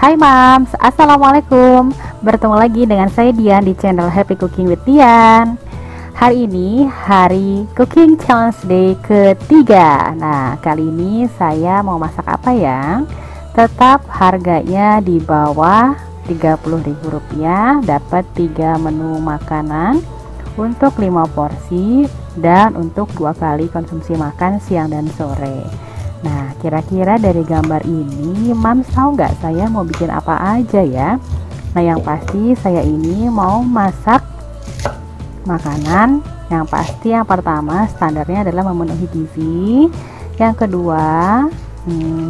Hai Mams, Assalamualaikum. Bertemu lagi dengan saya Dian di channel Happy Cooking with Dian. Hari ini hari Cooking Challenge Day ketiga. Nah, kali ini saya mau masak apa ya? Tetap harganya di bawah Rp30.000, dapat 3 menu makanan untuk 5 porsi dan untuk 2 kali konsumsi makan siang dan sore. Nah, kira-kira dari gambar ini Mams tahu nggak saya mau bikin apa aja ya? Nah, yang pasti saya ini mau masak makanan. Yang pasti yang pertama standarnya adalah memenuhi gizi. Yang kedua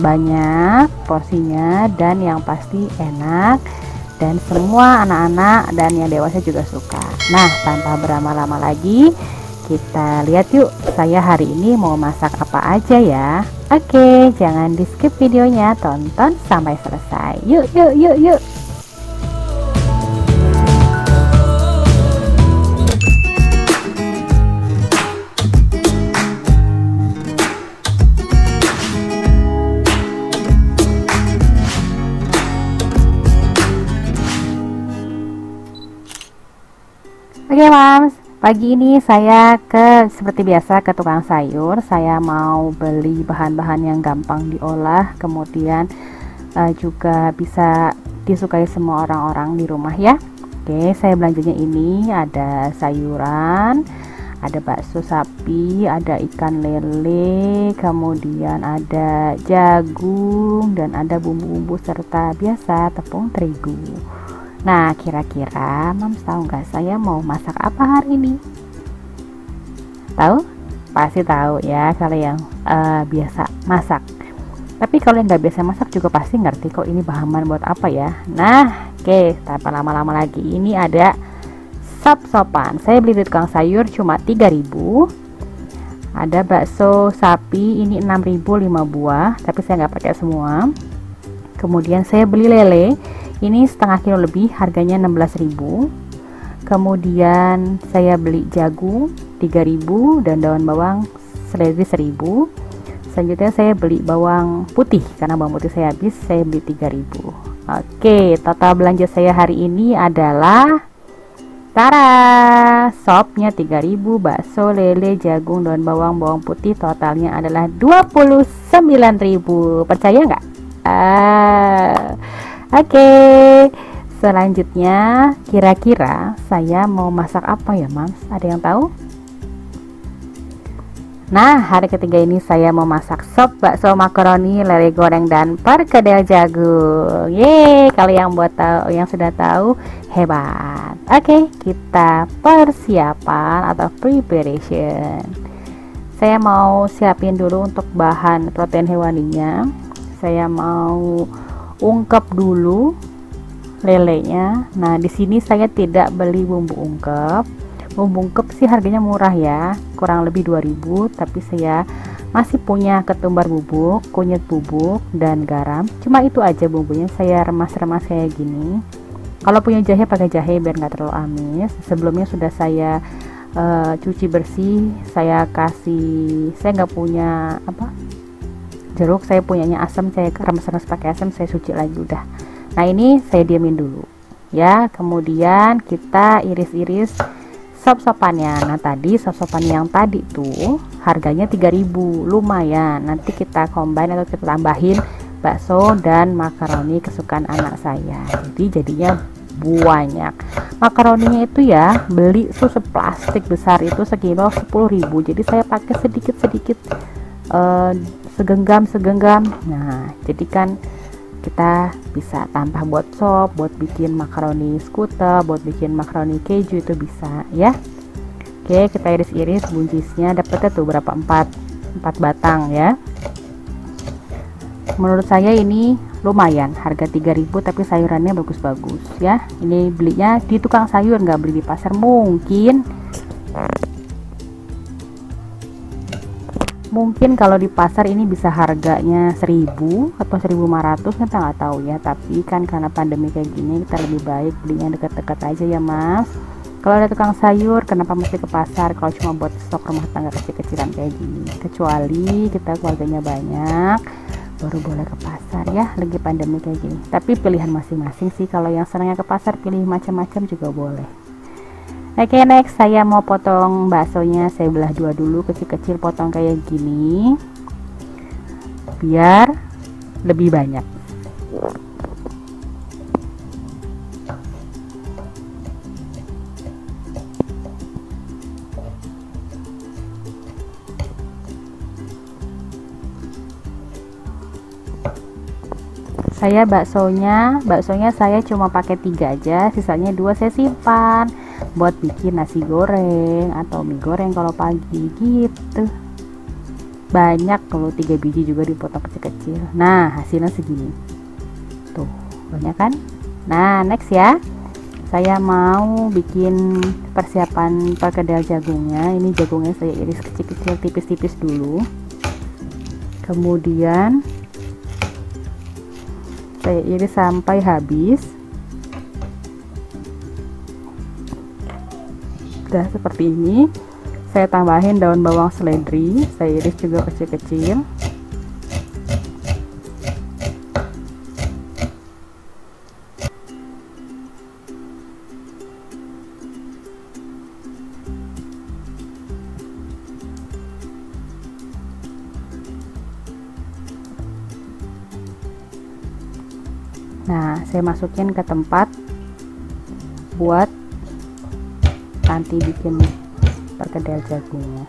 banyak porsinya dan yang pasti enak dan semua anak-anak dan yang dewasa juga suka. Nah, tanpa berlama-lama lagi kita lihat yuk saya hari ini mau masak apa aja ya. Oke, jangan di skip videonya, tonton sampai selesai. Yuk yuk yuk yuk. Oke Mams, pagi ini saya seperti biasa ke tukang sayur. Saya mau beli bahan-bahan yang gampang diolah, kemudian juga bisa disukai semua orang-orang di rumah ya. Oke, saya belanjanya ini ada sayuran, ada bakso sapi, ada ikan lele, kemudian ada jagung dan ada bumbu-bumbu serta biasa tepung terigu. Nah, kira-kira Mams tahu nggak saya mau masak apa hari ini? Tahu? Pasti tahu ya kalau yang biasa masak. Tapi kalau yang nggak biasa masak juga pasti ngerti kok ini bahan buat apa ya. Nah, oke, tanpa lama-lama lagi, ini ada sop-sopan. Saya beli di tukang sayur cuma 3.000. Ada bakso sapi ini 6.000 5 buah, tapi saya nggak pakai semua. Kemudian saya beli lele. Ini setengah kilo lebih, harganya 16.000. Kemudian saya beli jagung 3.000 dan daun bawang seledri 1.000. Selanjutnya saya beli bawang putih karena bawang putih saya habis, saya beli 3.000. Oke, total belanja saya hari ini adalah tara, sopnya 3.000, bakso, lele, jagung, daun bawang, bawang putih, totalnya adalah 29.000. Percaya nggak? Oke, selanjutnya kira-kira saya mau masak apa ya Mams? Ada yang tahu? Nah, hari ketiga ini saya mau masak sop bakso makaroni, lele goreng dan perkedel jagung. Yeay, kalau yang sudah tahu hebat. Oke, kita persiapan atau preparation. Saya mau siapin dulu untuk bahan protein hewaninya. Saya mau ungkep dulu lelenya. Nah, di sini saya tidak beli bumbu ungkep. Bumbu ungkep sih harganya murah ya, kurang lebih 2.000, tapi saya masih punya ketumbar bubuk, kunyit bubuk dan garam. Cuma itu aja bumbunya, saya remas-remas kayak gini. Kalau punya jahe pakai jahe biar nggak terlalu amis. Sebelumnya sudah saya cuci bersih. Saya nggak punya jeruk, saya punyanya asam, saya remes-remes pakai asam, saya cuci lagi udah. Nah, ini saya diamin dulu ya. Kemudian kita iris-iris sop-sopannya. Nah, tadi sop-sopan yang tadi tuh harganya 3.000, lumayan. Nanti kita combine atau kita tambahin bakso dan makaroni kesukaan anak saya, jadi jadinya banyak. Makaroninya itu ya beli susu plastik besar itu sekilo 10.000, jadi saya pakai sedikit-sedikit, segenggam. Nah, jadi kan kita bisa tambah buat sop, buat bikin makaroni skuter, buat bikin makaroni keju itu bisa ya. Oke, kita iris-iris buncisnya, dapetnya tuh berapa, 4 batang ya. Menurut saya ini lumayan, harga 3.000 tapi sayurannya bagus-bagus ya. Ini belinya di tukang sayur, nggak beli di pasar. Mungkin kalau di pasar ini bisa harganya 1.000 atau 1.500, kita nggak tahu ya. Tapi kan karena pandemi kayak gini, kita lebih baik belinya dekat-dekat aja ya Mas. Kalau ada tukang sayur, kenapa mesti ke pasar kalau cuma buat stok rumah tangga kecil-kecilan kayak gini? Kecuali kita keluarganya banyak, baru boleh ke pasar ya, lagi pandemi kayak gini. Tapi pilihan masing-masing sih, kalau yang senangnya ke pasar pilih macam-macam juga boleh. Oke, next saya mau potong baksonya. Saya belah dua dulu, kecil-kecil, potong kayak gini biar lebih banyak. Baksonya saya cuma pakai 3 aja, sisanya 2 saya simpan buat bikin nasi goreng atau mie goreng kalau pagi gitu. Banyak, kalau 3 biji juga dipotong kecil-kecil. Nah, hasilnya segini tuh, banyak kan. Nah, next ya, saya mau bikin persiapan perkedel jagungnya. Ini jagungnya saya iris kecil-kecil, tipis-tipis dulu, kemudian saya iris sampai habis. Udah seperti ini. Saya tambahin daun bawang seledri, saya iris juga kecil-kecil. Nah, saya masukin ke tempat buat nanti bikin perkedel jagungnya.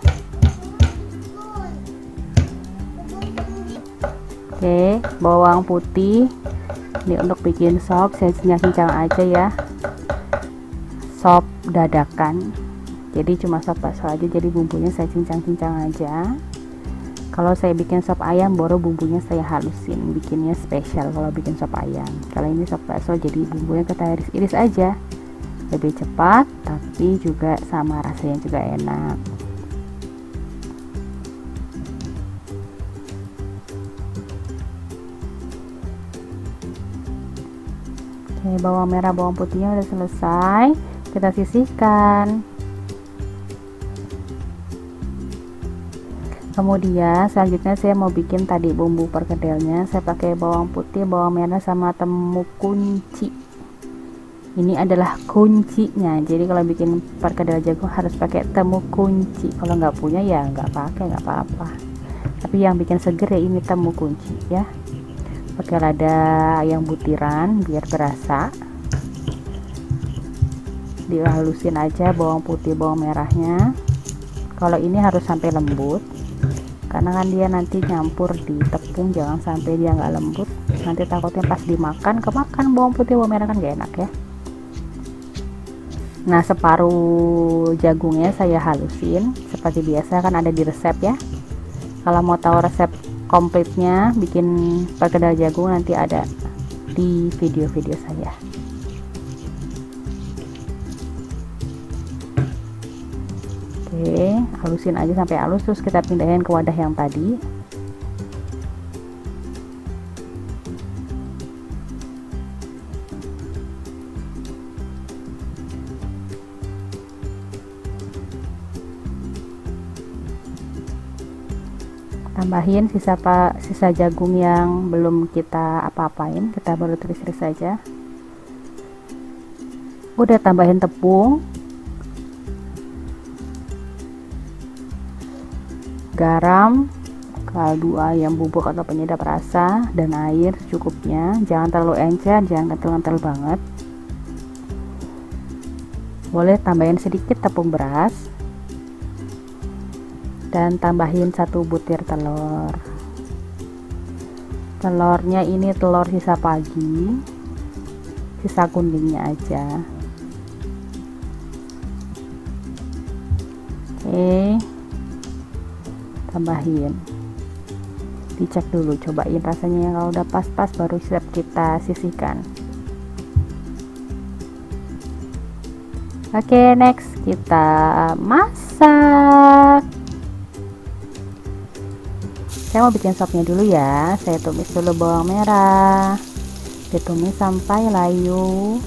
Oke, bawang putih ini untuk bikin sop, saya cincang-cincang aja ya. Sop dadakan, jadi cuma sop bakso aja, jadi bumbunya saya cincang-cincang aja. Kalau saya bikin sop ayam, baru bumbunya saya halusin, bikinnya spesial kalau bikin sop ayam. Kalau ini sop bakso, jadi bumbunya kita iris-iris aja, lebih cepat tapi juga sama rasanya juga enak. Oke, bawang merah bawang putihnya udah selesai, kita sisihkan. Kemudian selanjutnya saya mau bikin tadi bumbu perkedelnya. Saya pakai bawang putih, bawang merah sama temu kunci. Ini adalah kuncinya, jadi kalau bikin perkedel jagung harus pakai temu kunci. Kalau nggak punya ya nggak pakai, nggak apa-apa. Tapi yang bikin seger ya ini temu kunci ya. Pakai lada yang butiran biar berasa. Dihalusin aja bawang putih bawang merahnya. Kalau ini harus sampai lembut, karena kan dia nanti nyampur di tepung, jangan sampai dia nggak lembut, nanti takutnya pas dimakan kemakan bawang putih bawang merah, kan gak enak ya. Nah, separuh jagungnya saya halusin seperti biasa, kan ada di resep ya. Kalau mau tahu resep komplitnya bikin perkedel jagung, nanti ada di video-video saya. Oke, halusin aja sampai halus, terus kita pindahin ke wadah yang tadi. Tambahin sisa jagung yang belum kita apa-apain, kita baru tiris-tiris saja. Udah tambahin tepung, garam, kaldu ayam bubuk atau penyedap rasa, dan air secukupnya. Jangan terlalu encer, jangan kental-kental banget. Boleh tambahin sedikit tepung beras, dan tambahin 1 butir telur. Telurnya ini telur sisa pagi, sisa kuningnya aja. Oke, tambahin, dicek dulu, cobain rasanya, kalau udah pas-pas baru siap kita sisihkan. Oke, next kita masak. Saya mau bikin sopnya dulu ya. Saya tumis dulu bawang merah, ditumis sampai layu.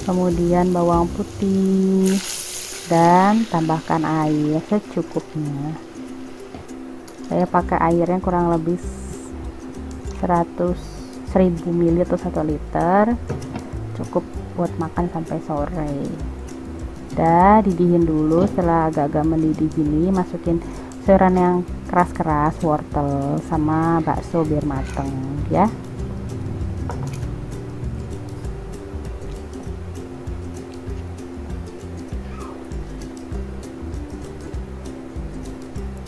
kemudian bawang putih, dan tambahkan air secukupnya. Saya pakai airnya kurang lebih 1000 ml atau 1 liter, cukup buat makan sampai sore. Udah didihin dulu. Setelah agak-agak mendidih gini, masukin sayuran yang keras-keras, wortel sama bakso biar mateng ya.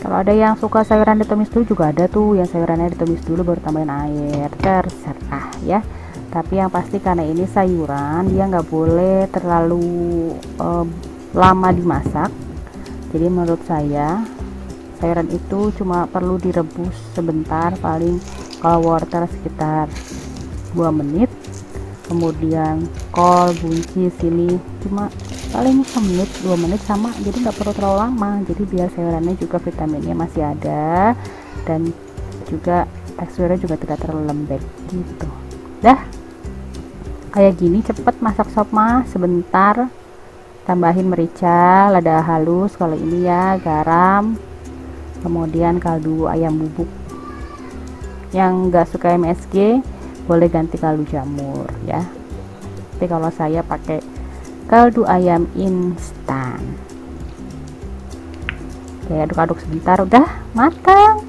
Kalau ada yang suka sayuran ditumis dulu juga ada tuh, yang sayurannya ditumis dulu baru tambahin air, terserah ya. Tapi yang pasti karena ini sayuran, dia nggak boleh terlalu lama dimasak. Jadi menurut saya sayuran itu cuma perlu direbus sebentar, paling kalau wortel sekitar 2 menit, kemudian kol buncis ini cuma paling 1 menit 2 menit sama, jadi nggak perlu terlalu lama. Jadi biar sayurannya juga vitaminnya masih ada dan juga teksturnya juga tidak terlalu lembek gitu. Dah kayak gini cepet masak sop mah, sebentar. Tambahin merica, lada halus kalau ini ya, garam, kemudian kaldu ayam bubuk. Yang nggak suka MSG boleh ganti kaldu jamur ya, tapi kalau saya pakai kaldu ayam instan. Oke, aduk-aduk sebentar, udah matang.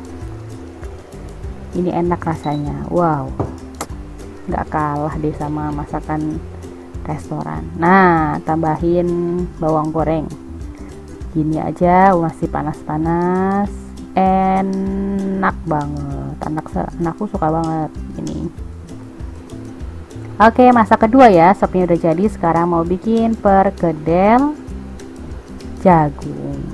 Ini enak rasanya, wow, nggak kalah deh sama masakan restoran. Nah, tambahin bawang goreng gini aja, masih panas-panas, enak banget. Anakku suka banget ini. Oke, masak kedua ya, sopnya udah jadi. Sekarang mau bikin perkedel jagung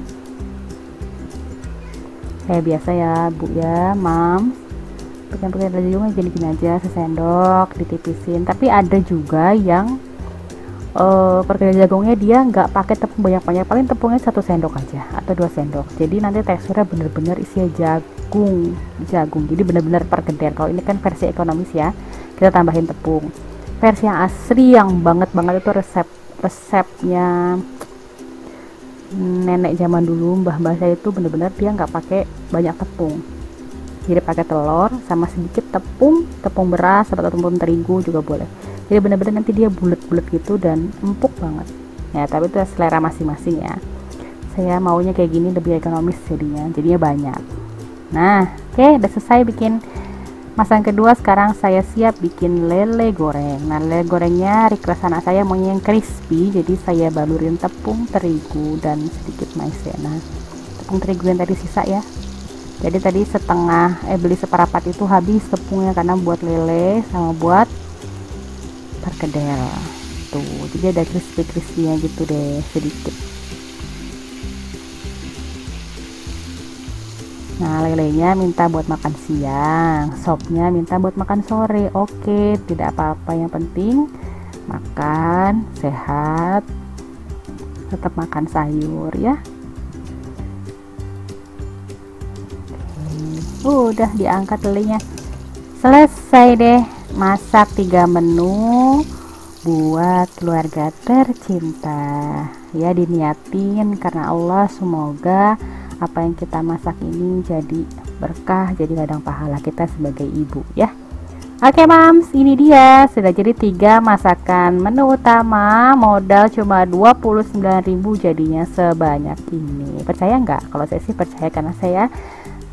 kayak biasa ya bu ya, mam. Bikin jagungnya gini-gini aja, sesendok ditipisin. Tapi ada juga yang perkedel jagungnya dia nggak pakai tepung banyak-banyak, paling tepungnya 1 sendok aja atau 2 sendok. Jadi nanti teksturnya bener-bener isinya jagung. Jadi bener-bener perkedel. Kalau ini kan versi ekonomis ya, kita tambahin tepung. Versi yang asli yang banget itu resepnya nenek zaman dulu, mbah-mbah saya itu bener-bener dia nggak pakai banyak tepung. Jadi pakai telur sama sedikit tepung beras atau tepung terigu juga boleh. Jadi benar-benar nanti dia bulat-bulat gitu dan empuk banget ya, tapi itu selera masing-masing ya. Saya maunya kayak gini, lebih ekonomis jadinya banyak. Nah oke, udah selesai bikin masakan kedua. Sekarang saya siap bikin lele goreng. Nah, lele gorengnya request anak saya maunya yang crispy, jadi saya balurin tepung terigu dan sedikit maizena. Tepung terigu yang tadi sisa ya, jadi tadi beli seperapat itu habis tepungnya karena buat lele sama buat perkedel tuh. Jadi ada crispy-crispy-nya gitu deh sedikit. Nah, lelenya minta buat makan siang, sopnya minta buat makan sore. Oke, tidak apa-apa, yang penting makan sehat, tetap makan sayur ya. Udah diangkat lelenya, selesai deh masak 3 menu buat keluarga tercinta ya. Diniatin karena Allah, semoga apa yang kita masak ini jadi berkah, jadi ladang pahala kita sebagai ibu ya. Oke mams, ini dia sudah jadi 3 masakan menu utama, modal cuma 29.000 jadinya sebanyak ini. Percaya nggak? Kalau saya sih percaya karena saya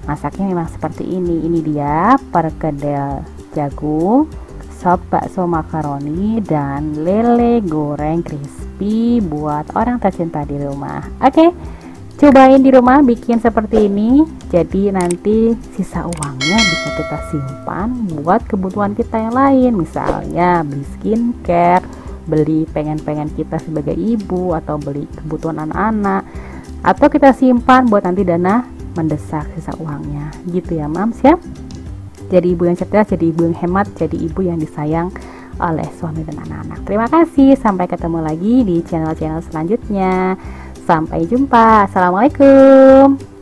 masaknya memang seperti ini. Ini dia perkedel jagung, sop bakso makaroni, dan lele goreng crispy buat orang tercinta di rumah. Oke, cobain di rumah bikin seperti ini. Jadi nanti sisa uangnya bisa kita simpan buat kebutuhan kita yang lain, misalnya beli skincare, beli pengen-pengen kita sebagai ibu, atau beli kebutuhan anak-anak, atau kita simpan buat nanti dana mendesak sisa uangnya gitu ya mams ya. Jadi ibu yang cerdas, jadi ibu yang hemat, jadi ibu yang disayang oleh suami dan anak-anak. Terima kasih, sampai ketemu lagi di channel-channel selanjutnya. Sampai jumpa, assalamualaikum.